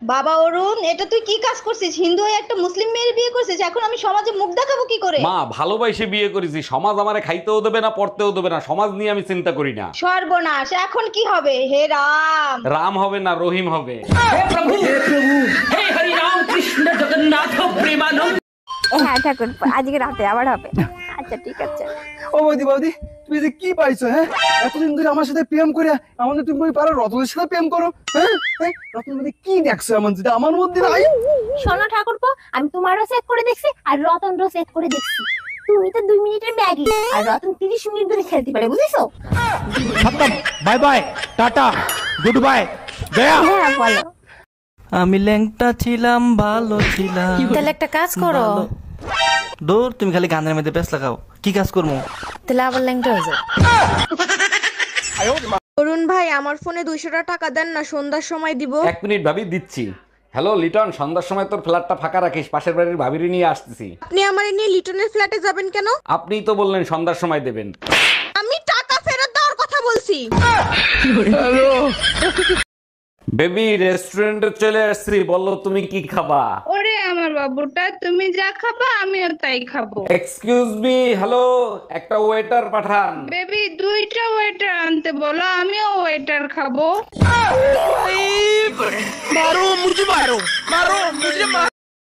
বাবা অরুণ, এটা তুই কি কাজ করছিস? হিন্দু হয়ে একটা মুসলিম মেয়ের বিয়ে করছিস, এখন আমি সমাজে মুখ দেখাবো কি করে? মা, ভালোবাসে বিয়ে করেছি, সমাজ আমারে খাইতেও দেবে না পড়তেও দেবে না, সমাজ নিয়ে আমি চিন্তা করি না। সর্বনাশ, এখন কি হবে? হে রাম! রাম হবে না রহিম হবে। হ্যাঁ ঠাকুর, আজকে রাতে আবার হবে। আচ্ছা ঠিক আছে। ও বৌদি বৌদি, তুমি যে কি পাইছো? হ্যাঁ, এতদিন ধরে আমার সাথে প্রেম করিয়া আমাদের তুমি পারো রতনের সাথে প্রেম করো? হ্যাঁ, রতন মধ্যে কি দেখছো এমন যেটা আমার মধ্যে নাই? শোনো ঠাকুরপো, আমি তোমারও সেট করে দেখছি আর রতনরও সেট করে দেখছি। তুমি তো 2 মিনিটের ম্যাগি আর রতন 30 মিনিট ধরে খেলতে পারে, বুঝেছো? Bye bye, tata, good bye, Gaya. হ্যাঁ বলো। আমি ল্যাংটা ছিলাম, ভালো ছিলাম। তাহলে একটা কাজ করো। দূর, তুমি খালি গানের মধ্যে ব্যস্ত লাগাও। কি কাজ করবো? তাহলে আবার ল্যাংটা হয়ে যাও। অরুণ ভাই, আমার ফোনে 200 টাকা দেন না, সন্ধ্যার সময় দিব। 1 মিনিট ভাবি, দিচ্ছি। হ্যালো লিটন, সন্ধ্যার সময় তোর ফ্ল্যাটটা ফাঁকা রাখিস, পাশের বাড়ির ভাবিরি নিয়ে আসতেছি। আপনি আমার নিয়ে লিটনের ফ্ল্যাটে যাবেন কেন? আপনিই তো বললেন সন্ধ্যার সময় দেবেন। আমি টাকা ফেরত দেওয়ার কথা বলছি। বেবি, রেস্টুরেন্টে চলে আসছি, বললো তুমি কি খাবা? ওরে আমার বাবুটা, তুমি যা খাবা আমিও তাই খাবো। এক্সকিউজ মি, হ্যালো, একটা ওয়েটার পাঠান। বেবি, 2টা ওয়েটার আনতে বলো, আমিও ওয়েটার খাবো। मारो मुझे मारो, मारो मुझे मारो।